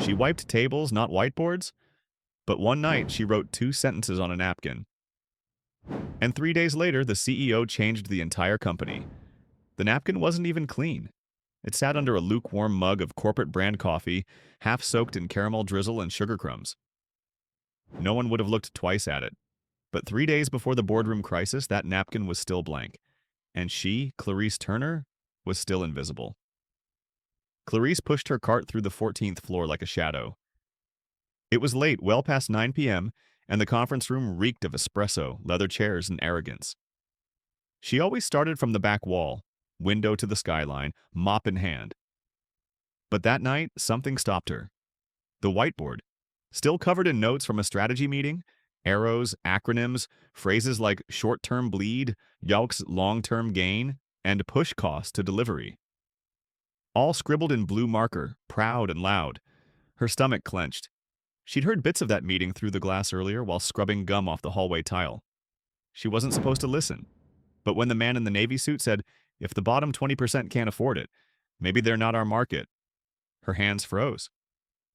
She wiped tables, not whiteboards, but one night she wrote 2 sentences on a napkin. And 3 days later, the CEO changed the entire company. The napkin wasn't even clean. It sat under a lukewarm mug of corporate brand coffee, half soaked in caramel drizzle and sugar crumbs. No one would have looked twice at it. But 3 days before the boardroom crisis, that napkin was still blank. And she, Clarice Turner, was still invisible. Clarice pushed her cart through the 14th floor like a shadow. It was late, well past 9 p.m., and the conference room reeked of espresso, leather chairs, and arrogance. She always started from the back wall, window to the skyline, mop in hand. But that night, something stopped her. The whiteboard, still covered in notes from a strategy meeting, arrows, acronyms, phrases like short-term bleed, Yelk's long-term gain, and push cost to delivery. All scribbled in blue marker, proud and loud. Her stomach clenched. She'd heard bits of that meeting through the glass earlier while scrubbing gum off the hallway tile. She wasn't supposed to listen. But when the man in the navy suit said, "If the bottom 20% can't afford it, maybe they're not our market," her hands froze.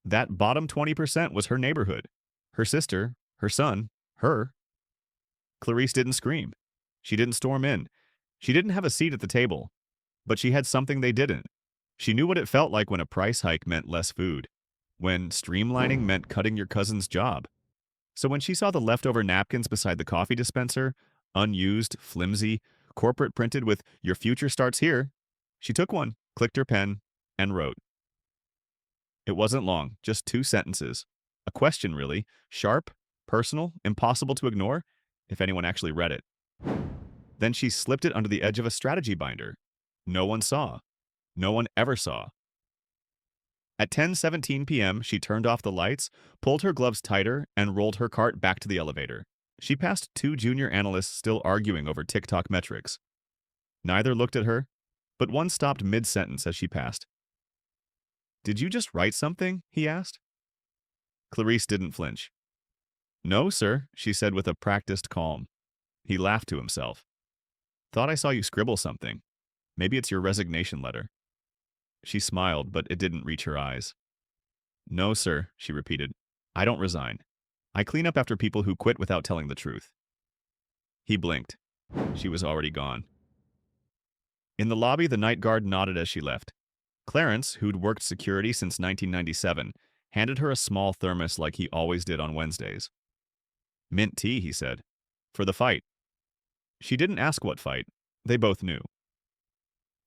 That bottom 20% was her neighborhood, her sister, her son, her. Clarice didn't scream. She didn't storm in. She didn't have a seat at the table. But she had something they didn't. She knew what it felt like when a price hike meant less food, when streamlining meant cutting your cousin's job. So when she saw the leftover napkins beside the coffee dispenser, unused, flimsy, corporate printed with "Your future starts here," she took one, clicked her pen, and wrote. It wasn't long, just 2 sentences. A question, really. Sharp, personal, impossible to ignore, if anyone actually read it. Then she slipped it under the edge of a strategy binder. No one saw. No one ever saw. At 10:17 p.m., she turned off the lights, pulled her gloves tighter, and rolled her cart back to the elevator. She passed 2 junior analysts still arguing over TikTok metrics. Neither looked at her, but one stopped mid-sentence as she passed. "Did you just write something?" he asked. Clarice didn't flinch. "No, sir," she said with a practiced calm. He laughed to himself. "Thought I saw you scribble something. Maybe it's your resignation letter." She smiled, but it didn't reach her eyes. "No, sir," she repeated. "I don't resign. I clean up after people who quit without telling the truth." He blinked. She was already gone. In the lobby, the night guard nodded as she left. Clarence, who'd worked security since 1997, handed her a small thermos like he always did on Wednesdays. "Mint tea," he said. "For the fight." She didn't ask what fight. They both knew.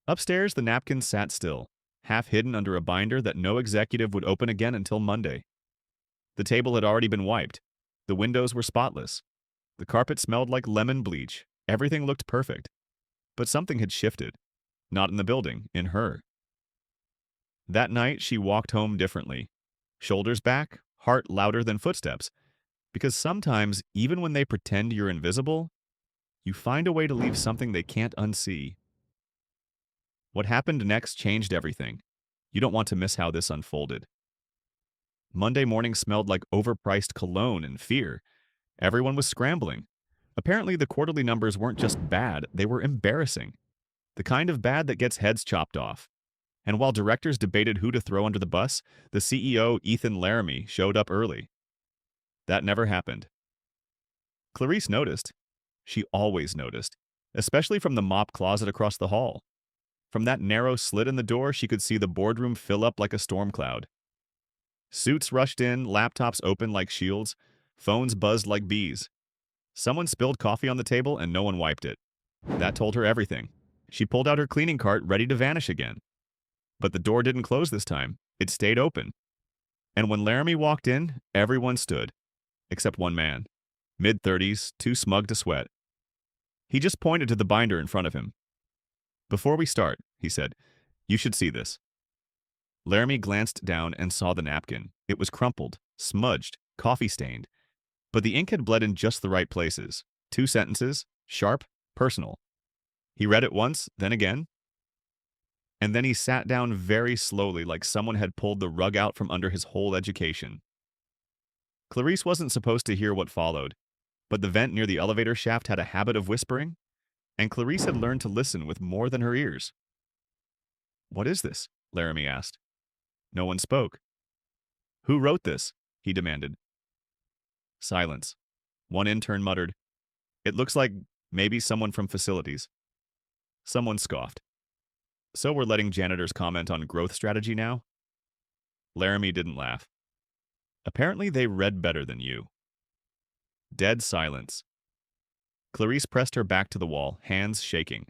Upstairs, the napkins sat still, half hidden under a binder that no executive would open again until Monday. The table had already been wiped. The windows were spotless. The carpet smelled like lemon bleach. Everything looked perfect. But something had shifted. Not in the building, in her. That night, she walked home differently. Shoulders back, heart louder than footsteps. Because sometimes, even when they pretend you're invisible, you find a way to leave something they can't unsee. What happened next changed everything. You don't want to miss how this unfolded. Monday morning smelled like overpriced cologne and fear. Everyone was scrambling. Apparently, the quarterly numbers weren't just bad, they were embarrassing. The kind of bad that gets heads chopped off. And while directors debated who to throw under the bus, the CEO, Ethan Laramie, showed up early. That never happened. Clarice noticed. She always noticed, especially from the mop closet across the hall. From that narrow slit in the door, she could see the boardroom fill up like a storm cloud. Suits rushed in, laptops open like shields, phones buzzed like bees. Someone spilled coffee on the table and no one wiped it. That told her everything. She pulled out her cleaning cart, ready to vanish again. But the door didn't close this time. It stayed open. And when Laramie walked in, everyone stood. Except one man. Mid-30s, too smug to sweat. He just pointed to the binder in front of him. "Before we start," he said, "you should see this." Laramie glanced down and saw the napkin. It was crumpled, smudged, coffee-stained. But the ink had bled in just the right places. 2 sentences, sharp, personal. He read it once, then again. And then he sat down very slowly, like someone had pulled the rug out from under his whole education. Clarice wasn't supposed to hear what followed, but the vent near the elevator shaft had a habit of whispering, and Clarice had learned to listen with more than her ears. "What is this?" Laramie asked. No one spoke. Who wrote this? He demanded. Silence. One intern muttered, "It looks like maybe someone from facilities." Someone scoffed. "So we're letting janitors comment on growth strategy now?" Laramie didn't laugh. "Apparently they read better than you." Dead silence. Clarice pressed her back to the wall, hands shaking.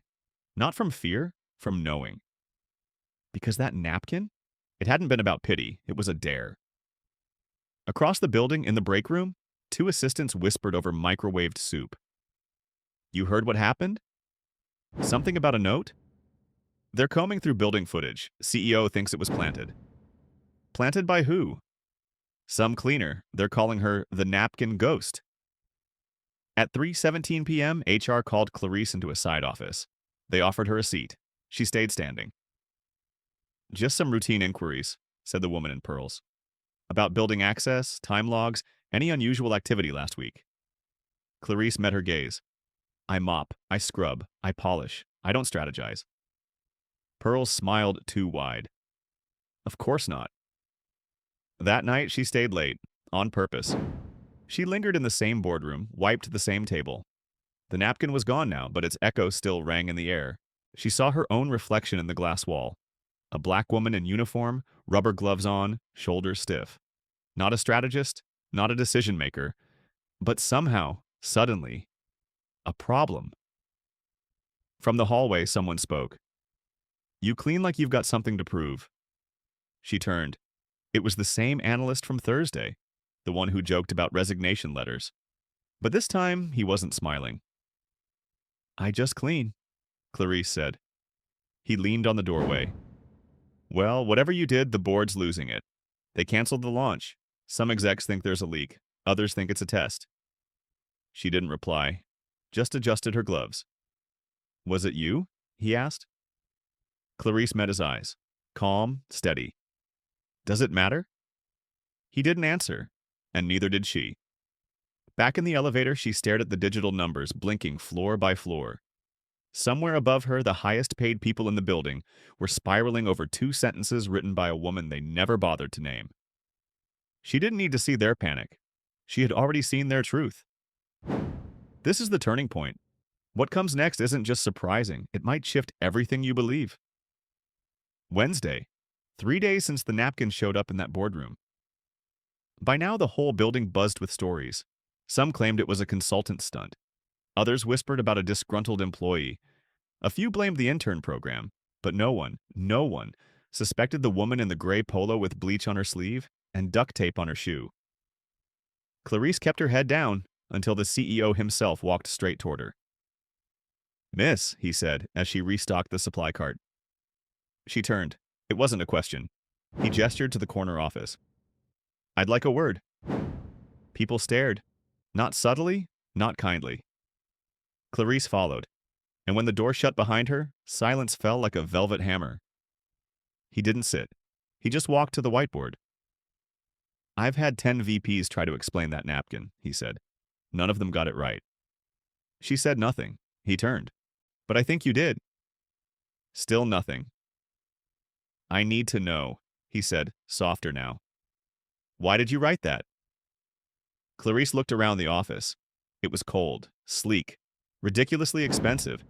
Not from fear, from knowing. Because that napkin? It hadn't been about pity, it was a dare. Across the building, in the break room, two assistants whispered over microwaved soup. "You heard what happened? Something about a note?" "They're combing through building footage. CEO thinks it was planted." "Planted by who?" "Some cleaner. They're calling her the napkin ghost." At 3:17 p.m., HR called Clarice into a side office. They offered her a seat. She stayed standing. "Just some routine inquiries," said the woman in pearls. "About building access, time logs, any unusual activity last week." Clarice met her gaze. "I mop, I scrub, I polish. I don't strategize." Pearls smiled too wide. "Of course not." That night she stayed late, on purpose. She lingered in the same boardroom, wiped the same table. The napkin was gone now, but its echo still rang in the air. She saw her own reflection in the glass wall. A black woman in uniform, rubber gloves on, shoulders stiff. Not a strategist, not a decision maker, but somehow, suddenly, a problem. From the hallway, someone spoke. "You clean like you've got something to prove." She turned. It was the same analyst from Thursday, the one who joked about resignation letters. But this time, he wasn't smiling. "I just clean," Clarice said. He leaned on the doorway. "Well, whatever you did, the board's losing it. They canceled the launch. Some execs think there's a leak. Others think it's a test." She didn't reply, just adjusted her gloves. "Was it you?" he asked. Clarice met his eyes. Calm, steady. "Does it matter?" He didn't answer, and neither did she. Back in the elevator, she stared at the digital numbers, blinking floor by floor. Somewhere above her, the highest paid people in the building were spiraling over two sentences written by a woman they never bothered to name. She didn't need to see their panic. She had already seen their truth. This is the turning point. What comes next isn't just surprising, it might shift everything you believe. Wednesday, 3 days since the napkin showed up in that boardroom. By now, the whole building buzzed with stories. Some claimed it was a consultant stunt. Others whispered about a disgruntled employee. A few blamed the intern program, but no one, suspected the woman in the gray polo with bleach on her sleeve and duct tape on her shoe. Clarice kept her head down until the CEO himself walked straight toward her. "Miss," he said as she restocked the supply cart. She turned. It wasn't a question. He gestured to the corner office. "I'd like a word." People stared. Not subtly, not kindly. Clarice followed, and when the door shut behind her, silence fell like a velvet hammer. He didn't sit. He just walked to the whiteboard. "I've had 10 VPs try to explain that napkin," he said. "None of them got it right." She said nothing. He turned. "But I think you did." Still nothing. "I need to know," he said, softer now. "Why did you write that?" Clarice looked around the office. It was cold, sleek, ridiculously expensive.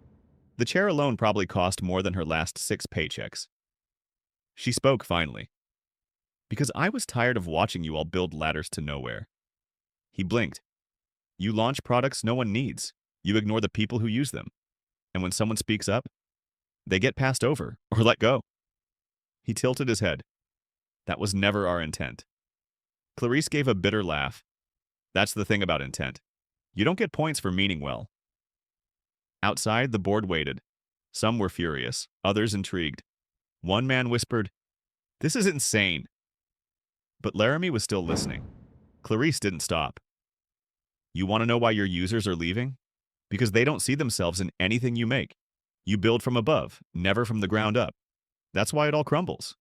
The chair alone probably cost more than her last 6 paychecks. She spoke finally. "Because I was tired of watching you all build ladders to nowhere." He blinked. "You launch products no one needs. You ignore the people who use them. And when someone speaks up, they get passed over or let go." He tilted his head. "That was never our intent." Clarice gave a bitter laugh. "That's the thing about intent. You don't get points for meaning well." Outside, the board waited. Some were furious, others intrigued. One man whispered, "This is insane." But Laramie was still listening. Clarice didn't stop. "You want to know why your users are leaving? Because they don't see themselves in anything you make. You build from above, never from the ground up. That's why it all crumbles."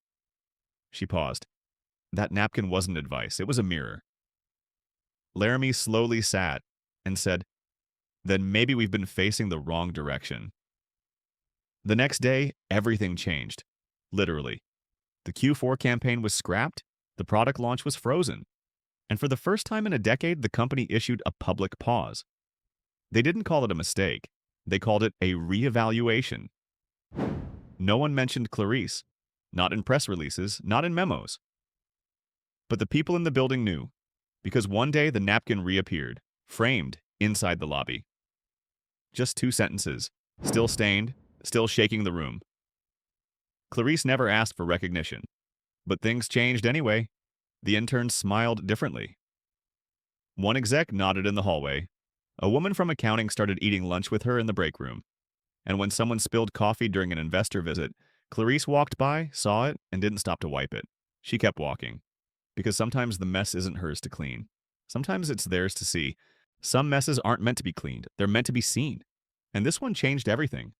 She paused. That napkin wasn't advice, it was a mirror. Laramie slowly sat and said, "Then maybe we've been facing the wrong direction." The next day, everything changed. Literally. The Q4 campaign was scrapped. The product launch was frozen, and for the first time in a decade, the company issued a public pause. They didn't call it a mistake. They called it a reevaluation. No one mentioned Clarice. Not in press releases, not in memos. But the people in the building knew, because one day the napkin reappeared, framed inside the lobby. Just 2 sentences, still stained, still shaking the room. Clarice never asked for recognition. But things changed anyway. The interns smiled differently. One exec nodded in the hallway. A woman from accounting started eating lunch with her in the break room. And when someone spilled coffee during an investor visit, Clarice walked by, saw it, and didn't stop to wipe it. She kept walking. Because sometimes the mess isn't hers to clean. Sometimes it's theirs to see. Some messes aren't meant to be cleaned. They're meant to be seen. And this one changed everything.